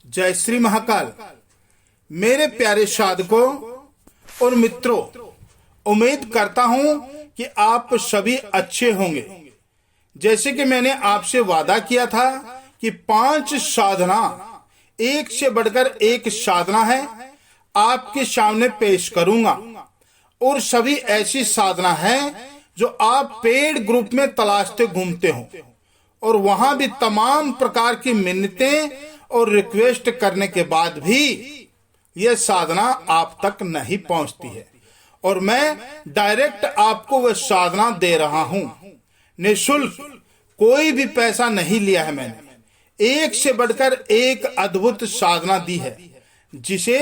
जय श्री महाकाल। मेरे प्यारे साधकों और मित्रों, उम्मीद करता हूं कि आप सभी अच्छे होंगे। जैसे कि मैंने आपसे वादा किया था कि 5 साधना, एक से बढ़कर एक साधना है, आपके सामने पेश करूंगा। और सभी ऐसी साधना है जो आप पेड ग्रुप में तलाशते घूमते हो और वहां भी तमाम प्रकार की मिन्नतें और रिक्वेस्ट करने के बाद भी यह साधना आप तक नहीं पहुंचती है। और मैं डायरेक्ट आपको वह साधना दे रहा हूं, निःशुल्क, कोई भी पैसा नहीं लिया है मैंने। एक से बढ़कर एक अद्भुत साधना दी है जिसे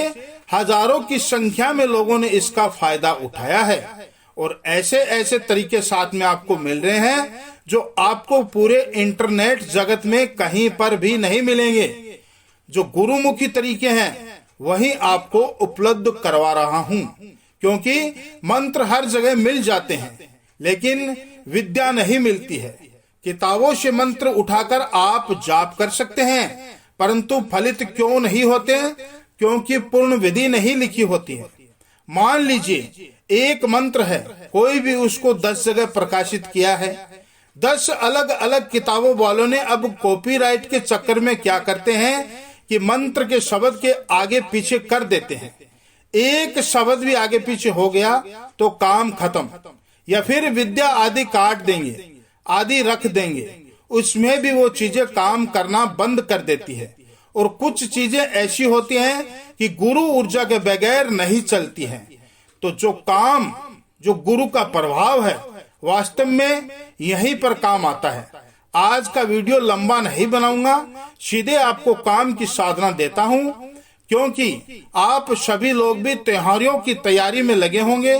हजारों की संख्या में लोगों ने इसका फायदा उठाया है। और ऐसे ऐसे तरीके साथ में आपको मिल रहे हैं जो आपको पूरे इंटरनेट जगत में कहीं पर भी नहीं मिलेंगे। जो गुरुमुखी तरीके हैं वही आपको उपलब्ध करवा रहा हूं, क्योंकि मंत्र हर जगह मिल जाते हैं लेकिन विद्या नहीं मिलती है। किताबों से मंत्र उठाकर आप जाप कर सकते हैं, परंतु फलित क्यों नहीं होते? क्योंकि पूर्ण विधि नहीं लिखी होती है। मान लीजिए एक मंत्र है, कोई भी उसको 10 जगह प्रकाशित किया है। 10 अलग अलग किताबों वालों ने अब कॉपीराइट के चक्कर में क्या करते हैं कि मंत्र के शब्द के आगे पीछे कर देते हैं। एक शब्द भी आगे पीछे हो गया तो काम खत्म, या फिर विद्या आदि काट देंगे, आदि रख देंगे, उसमें भी वो चीजें काम करना बंद कर देती है। और कुछ चीजें ऐसी होती हैं कि गुरु ऊर्जा के बगैर नहीं चलती हैं। तो जो गुरु का प्रभाव है वास्तव में यहीं पर काम आता है। आज का वीडियो लंबा नहीं बनाऊंगा, सीधे आपको काम की साधना देता हूं, क्योंकि आप सभी लोग भी त्योहारों की तैयारी में लगे होंगे।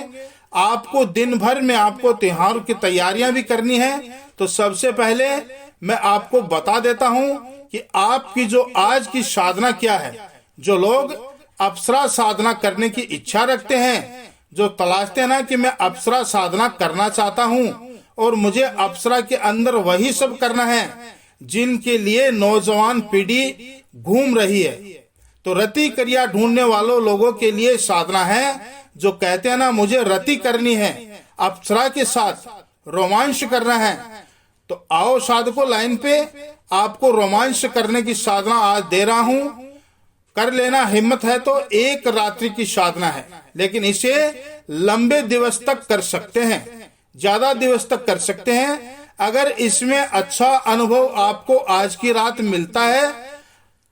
आपको दिन भर में आपको त्योहार की तैयारियां भी करनी है। तो सबसे पहले मैं आपको बता देता हूं कि आपकी जो आज की साधना क्या है। जो लोग अप्सरा साधना करने की इच्छा रखते हैं, जो तलाशते हैं ना कि मैं अप्सरा साधना करना चाहता हूं और मुझे अप्सरा के अंदर वही सब करना है जिनके लिए नौजवान पीढ़ी घूम रही है, तो रति क्रिया ढूंढने वालों लोगों के लिए साधना है। जो कहते हैं ना मुझे रति करनी है, अप्सरा के साथ रोमांच करना है, तो आओ साधकों लाइन पे, आपको रोमांच करने की साधना आज दे रहा हूं। कर लेना, हिम्मत है तो एक रात्रि की साधना है, लेकिन इसे लंबे दिवस तक कर सकते हैं, ज्यादा दिवस तक कर सकते हैं। अगर इसमें अच्छा अनुभव आपको आज की रात मिलता है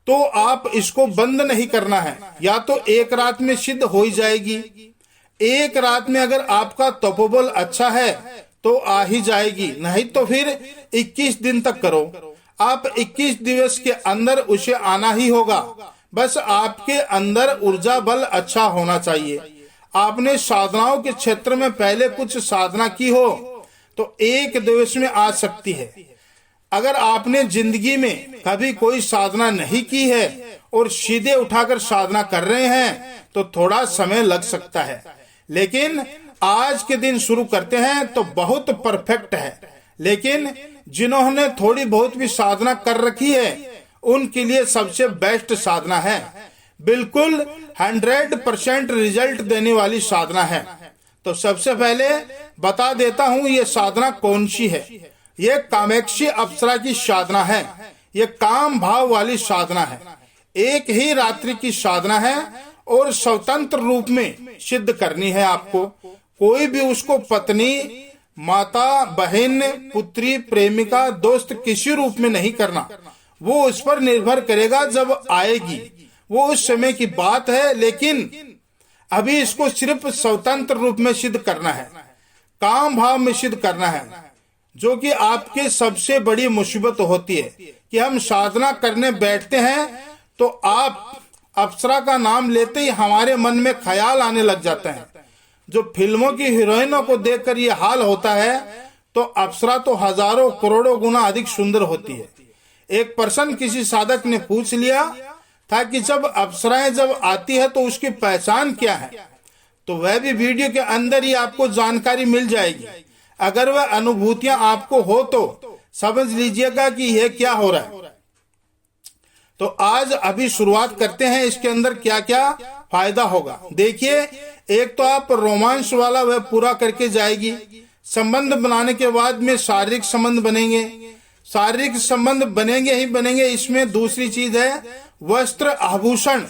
तो आप इसको बंद नहीं करना है। या तो एक रात में सिद्ध हो ही जाएगी, एक रात में अगर आपका तपोबल अच्छा है तो आ ही जाएगी, नहीं तो फिर 21 दिन तक करो। आप 21 दिवस के अंदर उसे आना ही होगा। बस आपके अंदर ऊर्जा बल अच्छा होना चाहिए। आपने साधनाओं के क्षेत्र में पहले कुछ साधना की हो तो एक दिवस में आ सकती है। अगर आपने जिंदगी में कभी कोई साधना नहीं की है और सीधे उठाकर साधना कर रहे हैं तो थोड़ा समय लग सकता है, लेकिन आज के दिन शुरू करते हैं तो बहुत परफेक्ट है। लेकिन जिन्होंने थोड़ी बहुत भी साधना कर रखी है उनके लिए सबसे बेस्ट साधना है, बिल्कुल 100% रिजल्ट देने वाली साधना है। तो सबसे पहले बता देता हूं ये साधना कौन सी है। ये कामेक्षी अप्सरा की साधना है। ये काम भाव वाली साधना है। एक ही रात्रि की साधना है और स्वतंत्र रूप में सिद्ध करनी है आपको। कोई भी उसको पत्नी, माता, बहन, पुत्री, प्रेमिका, दोस्त किसी रूप में नहीं करना। वो उस पर निर्भर करेगा जब आएगी, वो उस समय की बात है। लेकिन अभी इसको सिर्फ स्वतंत्र रूप में सिद्ध करना है, काम भाव में सिद्ध करना है, जो कि आपके सबसे बड़ी मुसीबत होती है कि हम साधना करने बैठते हैं तो आप अप्सरा का नाम लेते ही हमारे मन में ख्याल आने लग जाते हैं। जो फिल्मों की हीरोइनों को देखकर ये हाल होता है तो अप्सरा तो हजारों करोड़ों गुना अधिक सुंदर होती है। एक पर्सन, किसी साधक ने पूछ लिया था कि जब अप्सराएं जब आती है तो उसकी पहचान क्या है, तो वह भी वीडियो के अंदर ही आपको जानकारी मिल जाएगी। अगर वह अनुभूतियां आपको हो तो समझ लीजिएगा कि यह क्या हो रहा है। तो आज अभी शुरुआत करते हैं, इसके अंदर क्या क्या फायदा होगा। देखिए, एक तो आप रोमांस वाला वह पूरा करके जाएगी। संबंध बनाने के बाद में शारीरिक संबंध बनेंगे, शारीरिक संबंध बनेंगे ही बनेंगे। इसमें दूसरी चीज है वस्त्र आभूषण,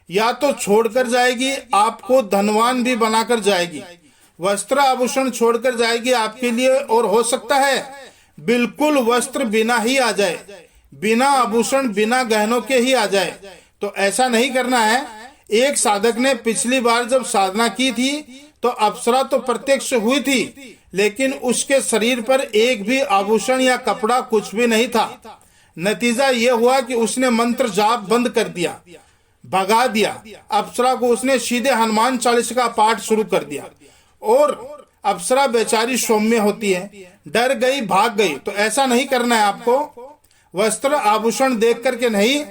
या तो छोड़कर जाएगी, आपको धनवान भी बनाकर जाएगी। वस्त्र आभूषण छोड़कर जाएगी आपके लिए, और हो सकता है बिल्कुल वस्त्र बिना ही आ जाए, बिना आभूषण बिना गहनों के ही आ जाए। तो ऐसा नहीं करना है। एक साधक ने पिछली बार जब साधना की थी तो अप्सरा तो प्रत्यक्ष हुई थी, लेकिन उसके शरीर पर एक भी आभूषण या कपड़ा कुछ भी नहीं था। नतीजा यह हुआ कि उसने मंत्र जाप बंद कर दिया, भगा दिया। अप्सरा को उसने सीधे हनुमान चालीसा का पाठ शुरू कर दिया, और अप्सरा बेचारी सौम्य होती है, डर गई, भाग गई। तो ऐसा नहीं करना है आपको। वस्त्र आभूषण देख करके नहीं,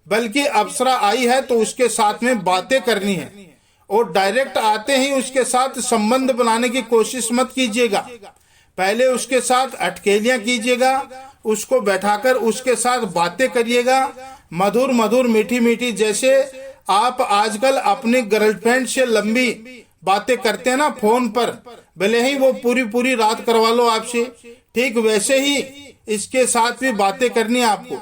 बल्कि अप्सरा आई है तो उसके साथ में बातें करनी है, और डायरेक्ट आते ही उसके साथ संबंध बनाने की कोशिश मत कीजिएगा। पहले उसके साथ अटकेलियां कीजिएगा, उसको बैठाकर उसके साथ बातें करिएगा, मधुर मधुर मीठी मीठी। जैसे आप आजकल अपनी गर्लफ्रेंड से लंबी बातें करते हैं ना फोन पर, भले ही वो पूरी पूरी रात करवा लो आपसे, ठीक वैसे ही इसके साथ भी बातें करनी है आपको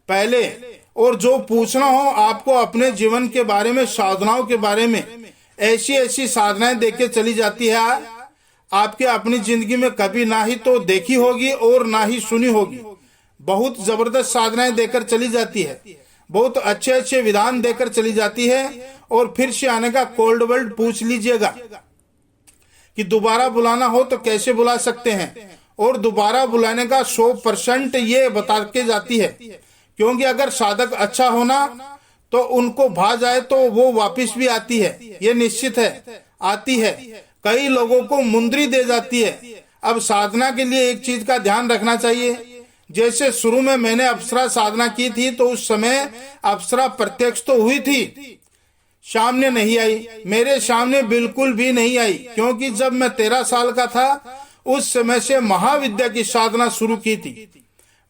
पहले। और जो पूछना हो आपको अपने जीवन के बारे में, साधनाओं के बारे में, ऐसी ऐसी साधनाएं देके चली जाती है आपके अपनी जिंदगी में कभी ना ही तो देखी होगी और ना ही सुनी होगी। बहुत जबरदस्त साधनाएं देकर चली जाती है, बहुत अच्छे अच्छे विधान देकर चली जाती है। और फिर से आने का कोल्ड वर्ल्ड पूछ लीजिएगा कि दोबारा बुलाना हो तो कैसे बुला सकते हैं, और दोबारा बुलाने का 100% ये बता के जाती है। क्योंकि अगर साधक अच्छा होना तो उनको भा जाए तो वो वापिस भी आती है, ये निश्चित है, आती है। कई लोगों को मुंदरी दे जाती है। अब साधना के लिए एक चीज का ध्यान रखना चाहिए। जैसे शुरू में मैंने अप्सरा साधना की थी तो उस समय अप्सरा प्रत्यक्ष तो हुई थी, सामने नहीं आई, मेरे सामने बिल्कुल भी नहीं आई। क्योंकि जब मैं 13 साल का था उस समय से महाविद्या की साधना शुरू की थी।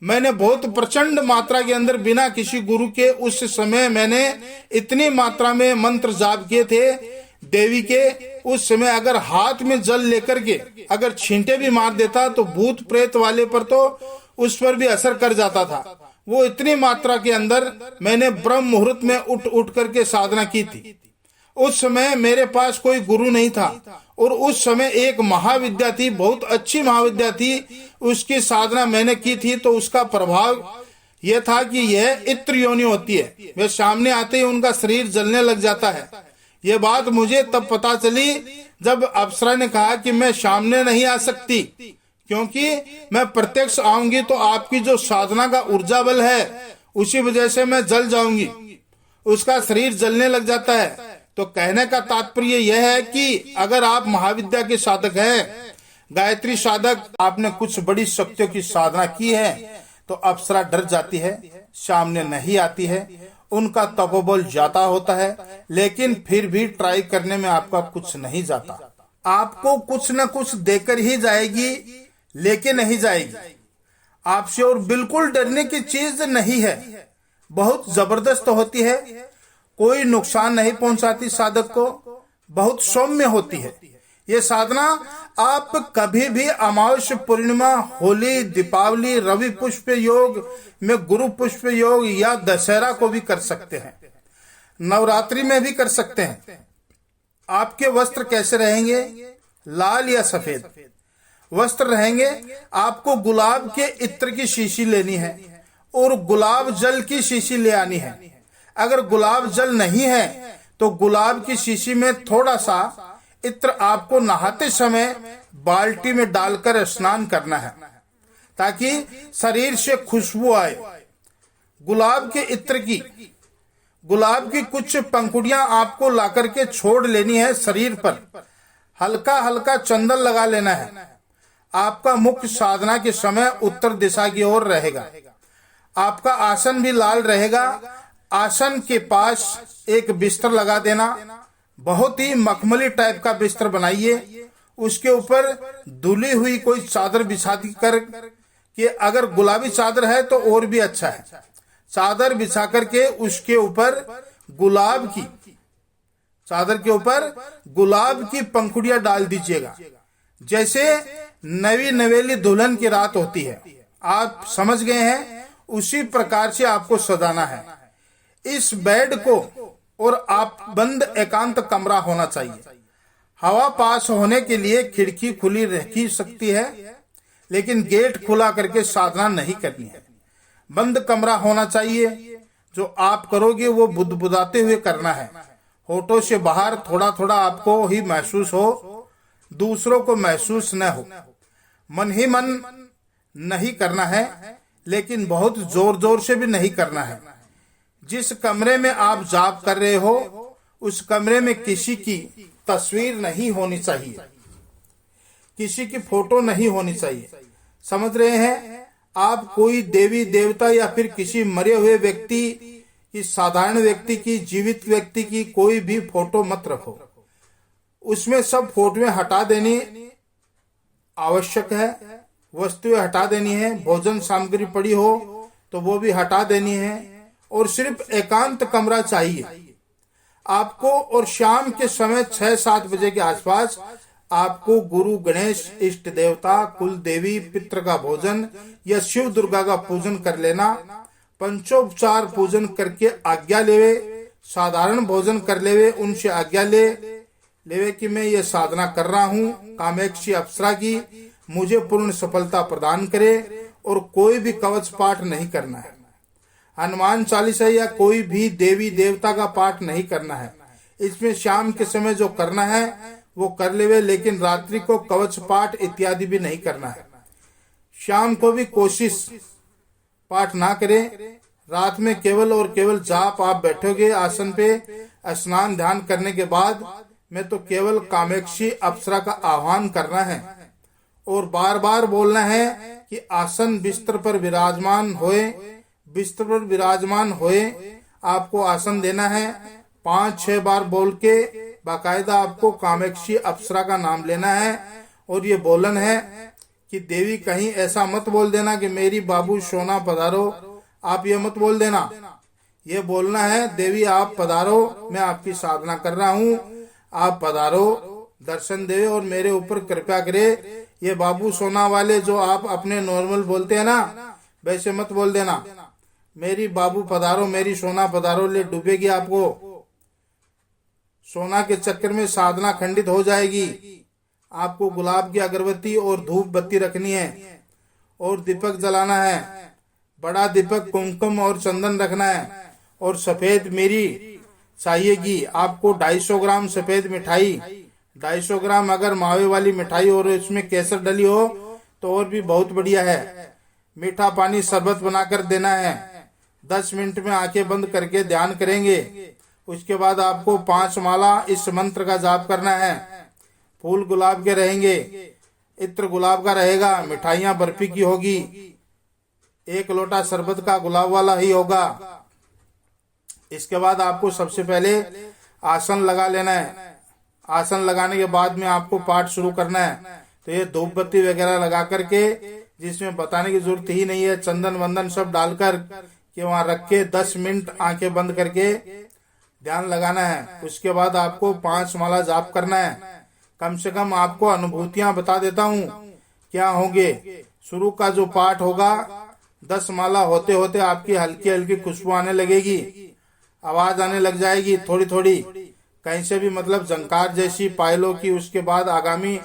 मैंने बहुत प्रचंड मात्रा के अंदर बिना किसी गुरु के उस समय मैंने इतनी मात्रा में मंत्र जाप किए थे देवी के। उस समय अगर हाथ में जल लेकर के अगर छींटे भी मार देता तो भूत प्रेत वाले पर तो उस पर भी असर कर जाता था। वो इतनी मात्रा के अंदर मैंने ब्रह्म मुहूर्त में उठ उठ करके साधना की थी। उस समय मेरे पास कोई गुरु नहीं था, और उस समय एक महाविद्या थी, बहुत अच्छी महाविद्या थी, उसकी साधना मैंने की थी। तो उसका प्रभाव यह था कि यह इत्र योनि होती है, वे सामने आते ही उनका शरीर जलने लग जाता है। ये बात मुझे तब पता चली जब अप्सरा ने कहा कि मैं सामने नहीं आ सकती, क्योंकि मैं प्रत्यक्ष आऊंगी तो आपकी जो साधना का ऊर्जा बल है उसी वजह से मैं जल जाऊंगी, उसका शरीर जलने लग जाता है। तो कहने का तात्पर्य यह है कि अगर आप महाविद्या के साधक हैं, गायत्री साधक, आपने कुछ बड़ी शक्तियों की साधना की है, तो अप्सरा डर जाती है, सामने नहीं आती है, उनका तपोबल जाता होता है, लेकिन फिर भी ट्राई करने में आपका कुछ नहीं जाता। आपको कुछ न कुछ देकर ही जाएगी, लेके नहीं जाएगी आपसे। और बिल्कुल डरने की चीज नहीं है, बहुत जबरदस्त होती है, कोई नुकसान नहीं पहुंचाती साधक को, बहुत सौम्य होती है ये साधना। आप कभी भी अमावस्या, पूर्णिमा, होली, दीपावली, रवि पुष्प योग में, गुरु पुष्प योग या दशहरा को भी कर सकते हैं, नवरात्रि में भी कर सकते हैं। आपके वस्त्र कैसे रहेंगे? लाल या सफेद वस्त्र रहेंगे। आपको गुलाब के इत्र की शीशी लेनी है और गुलाब जल की शीशी ले आनी है। अगर गुलाब जल नहीं है तो गुलाब की शीशी में थोड़ा सा इत्र आपको नहाते समय बाल्टी में डालकर स्नान करना है, ताकि शरीर से खुशबू आए। गुलाब के इत्र की, गुलाब की कुछ पंखुड़ियां आपको लाकर के छोड़ लेनी है शरीर पर, हल्का हल्का चंदन लगा लेना है। आपका मुख्य साधना के समय उत्तर दिशा की ओर रहेगा। आपका आसन भी लाल रहेगा। आसन के पास एक बिस्तर लगा देना, बहुत ही मखमली टाइप का बिस्तर बनाइए। उसके ऊपर धुली हुई कोई चादर बिछा कर के, अगर गुलाबी चादर है तो और भी अच्छा है, चादर बिछा करके उसके ऊपर चादर के ऊपर गुलाब की पंखुड़ियां डाल दीजिएगा, जैसे नवी नवेली दुल्हन की रात होती है। आप समझ गए हैं? उसी प्रकार से आपको सजाना है इस बेड को। और आप बंद एकांत कमरा होना चाहिए। हवा पास होने के लिए खिड़की खुली रखी सकती है, लेकिन गेट खुला करके साधना नहीं करनी है। बंद कमरा होना चाहिए। जो आप करोगे वो बुदबुदाते हुए करना है। होठों से बाहर थोड़ा थोड़ा आपको ही महसूस हो, दूसरों को महसूस न हो। मन ही मन नहीं करना है, लेकिन बहुत जोर जोर से भी नहीं करना है। जिस कमरे में आप जाप कर रहे हो उस कमरे में किसी की तस्वीर नहीं होनी चाहिए, किसी की फोटो नहीं होनी चाहिए। समझ रहे हैं? आप कोई देवी देवता या फिर किसी मरे हुए व्यक्ति की, साधारण व्यक्ति की, जीवित व्यक्ति की कोई भी फोटो मत रखो। उसमें सब फोटोएं हटा देनी आवश्यक है, वस्तुएं हटा देनी है। भोजन सामग्री पड़ी हो तो वो भी हटा देनी है, और सिर्फ एकांत कमरा चाहिए आपको। और शाम के समय 6-7 बजे के आसपास आपको गुरु गणेश, इष्ट देवता, कुल देवी, पितृ का भोजन या शिव दुर्गा का पूजन कर लेना। पंचोपचार पूजन करके आज्ञा लेवे, साधारण भोजन कर लेवे, उनसे आज्ञा लेवे कि मैं ये साधना कर रहा हूँ कामेक्षी अप्सरा की, मुझे पूर्ण सफलता प्रदान करे। और कोई भी कवच पाठ नहीं करना है, हनुमान चालीसा या कोई भी देवी देवता का पाठ नहीं करना है। इसमें शाम के समय जो करना है वो कर लेवे, लेकिन रात्रि को कवच पाठ इत्यादि भी नहीं करना है। शाम को भी कोशिश पाठ ना करें। रात में केवल और केवल जाप आप बैठोगे आसन पे, स्नान ध्यान करने के बाद में तो केवल कामेक्षी अप्सरा का आह्वान करना है, और बार बार बोलना है कि आसन बिस्तर पर विराजमान होए, बिस्तर पर विराजमान होए। आपको आसन देना है। 5-6 बार बोल के बाकायदा आपको कामेक्षी अप्सरा का नाम लेना है। और ये बोलन है कि देवी कहीं ऐसा मत बोल देना कि मेरी बाबू सोना पधारो, आप ये मत बोल देना। ये बोलना है देवी आप पधारो, मैं आपकी साधना कर रहा हूँ, आप पधारो, दर्शन दे और मेरे ऊपर कृपा करे। ये बाबू सोना वाले जो आप अपने नॉर्मल बोलते हैं ना, वैसे मत बोल देना। मेरी बाबू पधारो, मेरी सोना पधारो, ले डूबेगी आपको। सोना के चक्कर में साधना खंडित हो जाएगी। आपको गुलाब की अगरबत्ती और धूप बत्ती रखनी है, और दीपक जलाना है। बड़ा दीपक, कुमकुम और चंदन रखना है, और सफेद मिरी चाहिएगी आपको। 250 ग्राम सफेद मिठाई, 250 ग्राम अगर मावे वाली मिठाई और इसमें केसर डली हो तो और भी बहुत बढ़िया है। मीठा पानी शरबत बनाकर देना है। 10 मिनट में आंखें बंद करके ध्यान करेंगे। उसके बाद आपको 5 माला इस मंत्र का जाप करना है। फूल गुलाब के रहेंगे, इत्र गुलाब का रहेगा, मिठाइयाँ बर्फी की होगी, 1 लोटा शरबत का गुलाब वाला ही होगा। इसके बाद आपको सबसे पहले आसन लगा लेना है। आसन लगाने के बाद में आपको पाठ शुरू करना है। तो ये धूप बत्ती वगैरह लगा करके, जिसमें बताने की जरूरत ही नहीं है, चंदन वंदन सब डालकर कि वहां रख के 10 मिनट आंखें बंद करके ध्यान लगाना है। उसके बाद आपको 5 माला जाप करना है। कम से कम आपको अनुभूतियां बता देता हूँ क्या होंगे। शुरू का जो पाठ होगा 10 माला होते होते आपकी हल्की हल्की खुशबू आने लगेगी, आवाज आने लग जाएगी थोड़ी थोड़ी, कहीं से भी मतलब झंकार जैसी पायलों की। उसके बाद आगामी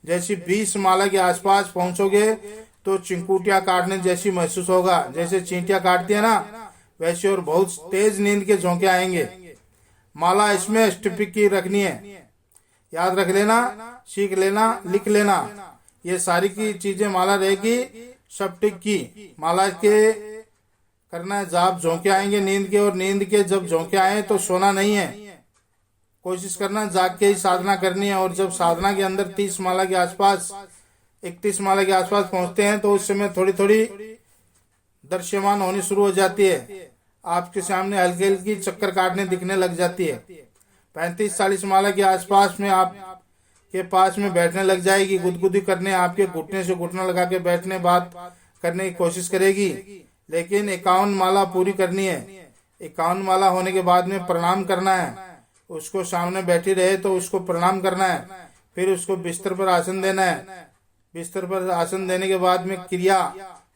जैसी 20 माला के आसपास पहुंचोगे तो चिंकुटिया काटने जैसी महसूस होगा, जैसे चींटियां काटती है ना वैसे, और बहुत तेज नींद के झोंके आएंगे। माला इसमें स्टिपिक की रखनी है, याद रख लेना, सीख लेना, लिख लेना। ये सारी की चीजें माला रहेगी सप्टिक की। माला के करना है जाप, झोंके आएंगे नींद के, और नींद के जब झोंके आए तो सोना नहीं है, कोशिश करना जाग के ही साधना करनी है। और जब साधना के अंदर 30 माला के आसपास, 31 माला के आसपास पहुंचते हैं तो उस समय थोड़ी थोड़ी दृश्यमान होनी शुरू हो जाती है। आपके सामने हल्की हल्की चक्कर काटने दिखने लग जाती है। 35-40 माला के आसपास में आप के पास में बैठने लग जाएगी, गुदगुदी करने, आपके घुटने से घुटना लगा के बैठने, बात करने की कोशिश करेगी। लेकिन 51 माला पूरी करनी है। 51 माला होने के बाद में प्रणाम करना है। उसको सामने बैठी रहे तो उसको प्रणाम करना है। फिर उसको बिस्तर पर आसन देना है। बिस्तर पर आसन देने के बाद में क्रिया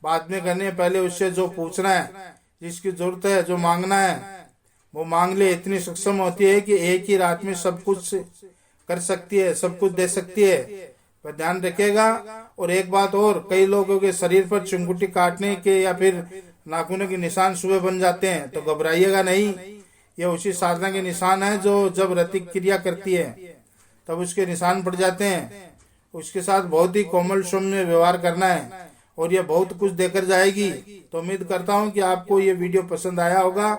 बाद में करनी है। पहले उससे जो पूछना है, जिसकी जरूरत है, जो मांगना है वो मांग ले। इतनी सक्षम होती है कि एक ही रात में सब कुछ कर सकती है, सब कुछ दे सकती है। पर ध्यान रखिएगा। और एक बात और, कई लोगों के शरीर पर चिंगुटी काटने के या फिर नाखूनों के निशान सुबह बन जाते हैं, तो घबराइएगा नहीं। ये उसी साधना के निशान है जो जब रति क्रिया करती है तब उसके निशान पड़ जाते हैं। उसके साथ बहुत ही कोमल सौम्य व्यवहार करना है और ये बहुत कुछ देकर जाएगी। तो उम्मीद करता हूँ कि आपको ये वीडियो पसंद आया होगा।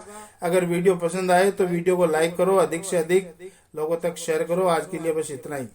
अगर वीडियो पसंद आए तो वीडियो को लाइक करो, अधिक से अधिक लोगों तक शेयर करो। आज के लिए बस इतना ही।